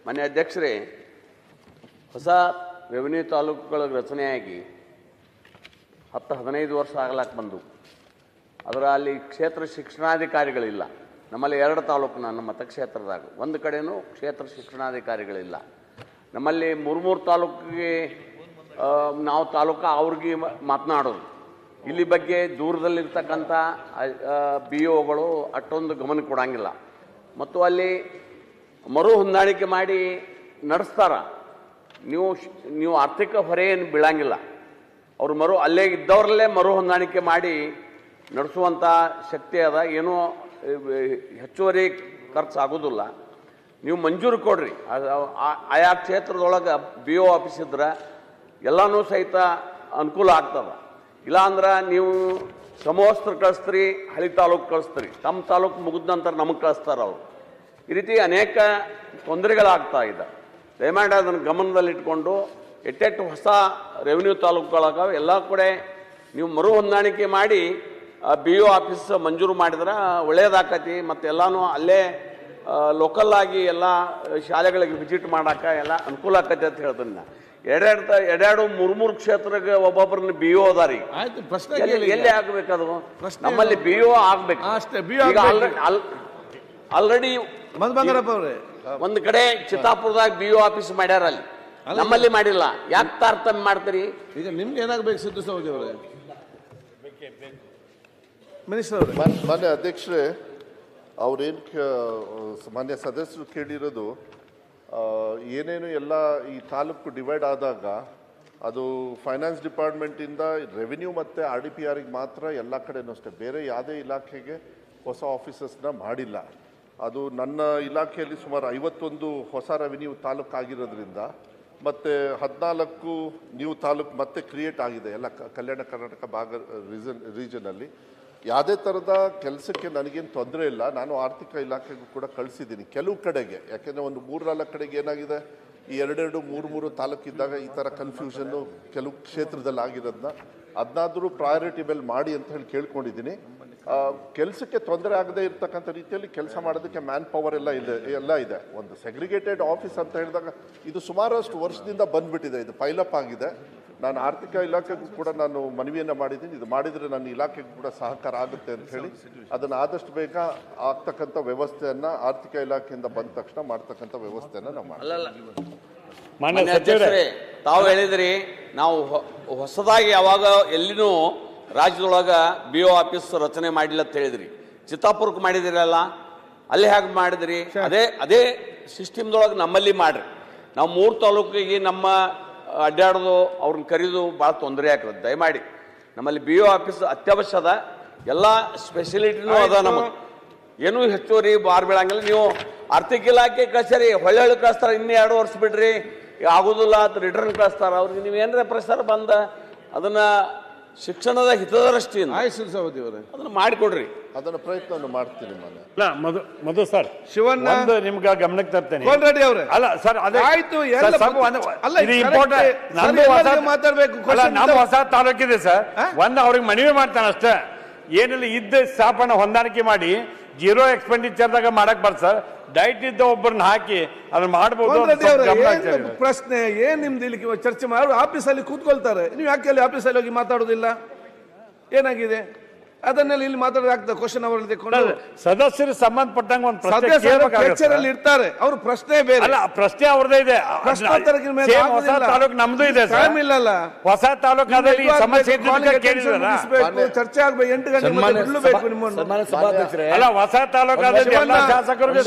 ಮಾನ್ಯ ಅಧ್ಯಕ್ಷರೇ, ಹೊಸ ರೆವಿನ್ಯೂ ತಾಲೂಕುಗಳ ರಚನೆಯಾಗಿ 10-15 ವರ್ಷ ಆಗ್ಲಾಕ್ಕೆ ಬಂದು ಅದರ ಅಲ್ಲಿ ಕ್ಷೇತ್ರ ಶಿಕ್ಷಣಾಧಿಕಾರಿಗಳಿಲ್ಲ. ನಮ್ಮಲ್ಲಿ 2 ತಾಲೂಕು ನನ್ನ ಮತಕ್ಷೇತ್ರದಾಗ ಒಂದು ಕಡೆಯೂ ಕ್ಷೇತ್ರ ಶಿಕ್ಷಣಾಧಿಕಾರಿಗಳಿಲ್ಲ. ನಮ್ಮಲ್ಲಿ 3 ತಾಲೂಕಿಗೆ ನಾವು ತಾಲೂಕು ಅವ್ರಿಗೆ ಮಾತನಾಡೋದು. ಇಲ್ಲಿ ಬಗ್ಗೆ ದೂರದಲ್ಲಿರ್ತಕ್ಕಂಥ BOಗಳು ಅಷ್ಟೊಂದು ಗಮನ ಕೊಡೋಂಗಿಲ್ಲ ಮತ್ತು ಅಲ್ಲಿ ಮರು ಹೊಂದಾಣಿಕೆ ಮಾಡಿ ನಡೆಸ್ತಾರ. ನೀವು ಆರ್ಥಿಕ ಹೊರೆ ಏನು ಬೀಳಂಗಿಲ್ಲ. ಅವರು ಅಲ್ಲೇ ಇದ್ದವರಲ್ಲೇ ಮರು ಹೊಂದಾಣಿಕೆ ಮಾಡಿ ನಡೆಸುವಂಥ ಶಕ್ತಿ ಅದ. ಏನೂ ಹೆಚ್ಚುವರಿ ಖರ್ಚು ಆಗೋದಿಲ್ಲ. ನೀವು ಮಂಜೂರು ಕೊಡ್ರಿ. ಆಯಾ ಕ್ಷೇತ್ರದೊಳಗೆ BO ಆಫೀಸ್ ಇದ್ರೆ ಎಲ್ಲನೂ ಸಹಿತ ಅನುಕೂಲ ಆಗ್ತದೆ. ಇಲ್ಲಾಂದ್ರೆ ನೀವು ಸಮವಸ್ತ್ರ ಕಳಿಸ್ತೀರಿ, ಹಳಿ ತಾಲೂಕು ಕಳಿಸ್ತೀರಿ, ತಮ್ಮ ತಾಲೂಕು ಮುಗಿದ ನಂತರ ನಮಗೆ ಕಳಿಸ್ತಾರೆ ಅವರು. ಈ ರೀತಿ ಅನೇಕ ತೊಂದರೆಗಳಾಗ್ತಾ ಇದೆ. ದಯಮಾಡಿ ಅದನ್ನು ಗಮನದಲ್ಲಿಟ್ಕೊಂಡು ಎಟ್ಟೆಟ್ಟು ಹೊಸ ರೆವಿನ್ಯೂ ತಾಲೂಕುಗಳಾಗ ಎಲ್ಲ ಕಡೆ ನೀವು ಮರು ಹೊಂದಾಣಿಕೆ ಮಾಡಿ BO ಆಫೀಸ್ ಮಂಜೂರು ಮಾಡಿದ್ರೆ ಒಳ್ಳೆಯದಾಕತಿ. ಮತ್ತು ಎಲ್ಲನೂ ಅಲ್ಲೇ ಲೋಕಲ್ ಆಗಿ ಎಲ್ಲ ಶಾಲೆಗಳಿಗೆ ವಿಸಿಟ್ ಮಾಡೋಕೆ ಎಲ್ಲ ಅನುಕೂಲ ಆಕತಿ ಅಂತ ಹೇಳ್ತೀನಿ. 2-3 ಕ್ಷೇತ್ರಕ್ಕೆ ಒಬ್ಬೊಬ್ಬರನ್ನ BO ಅದಾರಿ. ಎಲ್ಲಿ ಆಗ್ಬೇಕದು? ನಮ್ಮಲ್ಲಿ BO ಆಗ್ಬೇಕು. ಆಲ್ರೆಡಿ ಒಂದು ಕಡೆ ಚಿತ್ತಾಪುರದಾಗ BO ಆಫೀಸ್ ಮಾಡ್ಯಾರ, ಅಲ್ಲಿ ನಮ್ಮಲ್ಲಿ ಮಾಡಿಲ್ಲ. ಯಾಕೆ ತಾರತಮ್ಯ ಮಾಡ್ತೀರಿ? ಈಗ ನಿಮ್ಗೆ ಏನಾಗಬೇಕು ಸಿದ್ದು ಸೌದಿ ಅವರೇ? ಮಿನಿಸ್ಟರ್ ಅವರೇ. ಮಾನ್ಯ ಅಧ್ಯಕ್ಷರೇ, ಅವ್ರೇನು ಮಾನ್ಯ ಸದಸ್ಯರು ಕೇಳಿರೋದು ಏನೇನು ಎಲ್ಲ ಈ ತಾಲೂಕು ಡಿವೈಡ್ ಆದಾಗ ಅದು ಫೈನಾನ್ಸ್ ಡಿಪಾರ್ಟ್ಮೆಂಟಿಂದ ರೆವಿನ್ಯೂ ಮತ್ತು RDPRಗೆ ಮಾತ್ರ ಎಲ್ಲ ಕಡೆನೂ ಅಷ್ಟೇ, ಬೇರೆ ಯಾವುದೇ ಇಲಾಖೆಗೆ ಹೊಸ ಆಫೀಸಸ್ನ ಮಾಡಿಲ್ಲ. ಅದು ನನ್ನ ಇಲಾಖೆಯಲ್ಲಿ ಸುಮಾರು 51 ಹೊಸ ರೆವಿನ್ಯೂ ತಾಲೂಕು ಆಗಿರೋದ್ರಿಂದ ಮತ್ತು 14 ನ್ಯೂ ತಾಲೂಕು ಮತ್ತೆ ಕ್ರಿಯೇಟ್ ಆಗಿದೆ ಎಲ್ಲ ಕಲ್ಯಾಣ ಕರ್ನಾಟಕ ಭಾಗ ರೀಜನಲ್ಲಿ. ಯಾವುದೇ ಥರದ ಕೆಲಸಕ್ಕೆ ನನಗೇನು ತೊಂದರೆ ಇಲ್ಲ. ನಾನು ಆರ್ಥಿಕ ಇಲಾಖೆಗೂ ಕೂಡ ಕಳಿಸಿದ್ದೀನಿ ಕೆಲವು ಕಡೆಗೆ. ಯಾಕೆಂದರೆ ಒಂದು 3-4 ಕಡೆಗೆ ಏನಾಗಿದೆ, ಈ 2-3 ತಾಲೂಕಿದ್ದಾಗ ಈ ಥರ ಕನ್ಫ್ಯೂಷನ್ನು ಕೆಲವು ಕ್ಷೇತ್ರದಲ್ಲಿ ಆಗಿರೋದನ್ನ ಅದನ್ನಾದರೂ ಪ್ರಯಾರಿಟಿ ಮೇಲೆ ಮಾಡಿ ಅಂತ ಹೇಳಿ ಕೇಳ್ಕೊಂಡಿದ್ದೀನಿ. ಕೆಲಸಕ್ಕೆ ತೊಂದರೆ ಆಗದೆ ಇರ್ತಕ್ಕಂಥ ರೀತಿಯಲ್ಲಿ ಕೆಲಸ ಮಾಡೋದಕ್ಕೆ ಮ್ಯಾನ್ ಪವರ್ ಎಲ್ಲ ಇದೆ. ಒಂದು ಸೆಗ್ರಿಗೇಟೆಡ್ ಆಫೀಸ್ ಅಂತ ಹೇಳಿದಾಗ ಇದು ಸುಮಾರಷ್ಟು ವರ್ಷದಿಂದ ಬಂದ್ಬಿಟ್ಟಿದೆ, ಇದು ಪೈಲಪ್ ಆಗಿದೆ. ನಾನು ಆರ್ಥಿಕ ಇಲಾಖೆಗೂ ಕೂಡ ನಾನು ಮನವಿಯನ್ನು ಮಾಡಿದ್ದೀನಿ. ಇದು ಮಾಡಿದರೆ ನನ್ನ ಇಲಾಖೆಗೂ ಕೂಡ ಸಹಕಾರ ಆಗುತ್ತೆ ಅಂತ ಹೇಳಿ ಅದನ್ನು ಆದಷ್ಟು ಬೇಗ ಆಗ್ತಕ್ಕಂಥ ವ್ಯವಸ್ಥೆಯನ್ನು ಆರ್ಥಿಕ ಇಲಾಖೆಯಿಂದ ಬಂದ ತಕ್ಷಣ ಮಾಡ್ತಕ್ಕಂಥ ವ್ಯವಸ್ಥೆಯನ್ನು ನಾವು ಮಾಡ್ತೀವಿ. ತಾವು ಹೇಳಿದ್ರಿ ನಾವು ಹೊಸದಾಗಿ ಯಾವಾಗ ಎಲ್ಲಿನೂ ರಾಜ್ಯದೊಳಗೆ BO ಆಫೀಸ್ ರಚನೆ ಮಾಡಿಲ್ಲ ಅಂತ ಹೇಳಿದ್ರಿ. ಚಿತ್ತಾಪುರಕ್ಕೆ ಮಾಡಿದಿರಲ್ಲ, ಅಲ್ಲಿ ಹೇಗೆ ಮಾಡಿದ್ರಿ? ಅದೇ ಸಿಸ್ಟಮ್ದೊಳಗೆ ನಮ್ಮಲ್ಲಿ ಮಾಡ್ರಿ. ನಾವು 3 ತಾಲೂಕಿಗೆ ನಮ್ಮ ಅಡ್ಡಾಡೋದು ಅವ್ರನ್ನ ಕರೀದು ಭಾಳ ತೊಂದರೆ ಆಗ್ತದೆ. ದಯಮಾಡಿ ನಮ್ಮಲ್ಲಿ BO ಆಫೀಸ್ ಅತ್ಯವಶ್ಯ ಅದ. ಎಲ್ಲ ಸ್ಪೆಷಲಿಟಿನೂ ಅದ. ನಮಗೆ ಏನೂ ಹೆಚ್ಚುವರಿ ಬಾರ್ ಬೀಳಂಗಿಲ್ಲ. ನೀವು ಆರ್ಥಿಕ ಇಲಾಖೆ ಕಚೇರಿ ಹೊಳ್ಳಿ ಕಳಿಸ್ತಾರೆ, ಇನ್ನೂ 2 ವರ್ಷ ಬಿಡ್ರಿ ಆಗೋದಿಲ್ಲ ಅಂತ ರಿಟರ್ನ್ ಕಳಿಸ್ತಾರೆ. ಅವ್ರಿಗೆ ನೀವು ಏನಾರ ಪ್ರೆಷರ್ ಬಂದ ಅದನ್ನು ಶಿಕ್ಷಣದ ಹಿತದೃಷ್ಟಿಯಿಂದ ಅದನ್ನು ಮಾಡಿಕೊಡ್ರಿ. ಅದನ್ನು ಪ್ರಯತ್ನ ಮಾಡ್ತೀನಿ. ಮಧು ಸರ್, ಶಿವಣ್ಣ ನಿಮ್ಗೆ ಗಮನಕ್ಕೆ ತರ್ತೇನೆ. ಅಲ್ಲ ಸರ್, ಆಯ್ತು, ಮಾತಾಡ್ಬೇಕು. ನಮ್ಮ ಹೊಸ ತಾಲೂಕಿದೆ ಸರ್, ಅವ್ರಿಗೆ ಮನವಿ ಮಾಡ್ತಾನೆ ಅಷ್ಟೇ. ಏನಿಲ್ಲ, ಇದ್ದ ಸ್ಥಾಪನ ಹೊಂದಾಣಿಕೆ ಮಾಡಿ 0 ಎಕ್ಸ್ಪೆಂಡಿಚರ್ದಾಗ ಮಾಡಕ್ ಬರ್ತ ಸರ್. ಡೈಟ್ ಇದ್ದ ಒಬ್ಬರನ್ನ ಹಾಕಿ ಅದನ್ನ ಮಾಡಬಹುದು. ಪ್ರಶ್ನೆ ಏನ್ ನಿಮ್ದು ಇಲ್ಲಿ ಚರ್ಚೆ ಮಾಡಿ ಆಫೀಸಲ್ಲಿ ಕೂತ್ಕೊಳ್ತಾರೆ, ನೀವು ಯಾಕೆ ಅಲ್ಲಿ ಆಫೀಸಲ್ಲಿ ಹೋಗಿ ಮಾತಾಡೋದಿಲ್ಲ? ಏನಾಗಿದೆ ಅದನ್ನೆಲ್ಲ ಇಲ್ಲಿ ಮಾತಾಡೋದಾಗ್ತದೆ? ಕ್ವಶನ್ ಅವರಲ್ಲಿ ತೆಕೊಂಡು ಸದಸ್ಯರು ಸಂಬಂಧಪಟ್ಟಂಗೆ ಒಂದು ಪ್ರಶ್ನೆ ಇರ್ತಾರೆ, ಅವ್ರ ಪ್ರಶ್ನೆ ಬೇರೆ. ಅಲ್ಲ, ಪ್ರಶ್ನೆ ಅವ್ರದೇ ಇದೆ. ತಾಲೂಕು ನಮ್ದು ಇದೆ ಸರ್, ಇಲ್ಲಲ್ಲ ಹೊಸ ತಾಲೂಕು ಸಮಸ್ಯೆ ಚರ್ಚೆ ಆಗ್ಬೇಕು. 8 ಗಂಟೆ ಬಿಡಬೇಕು ನಿಮ್ಮನ್ನು. ಅಲ್ಲ, ಹೊಸ ತಾಲೂಕು ಶಾಸಕರಿಗೆ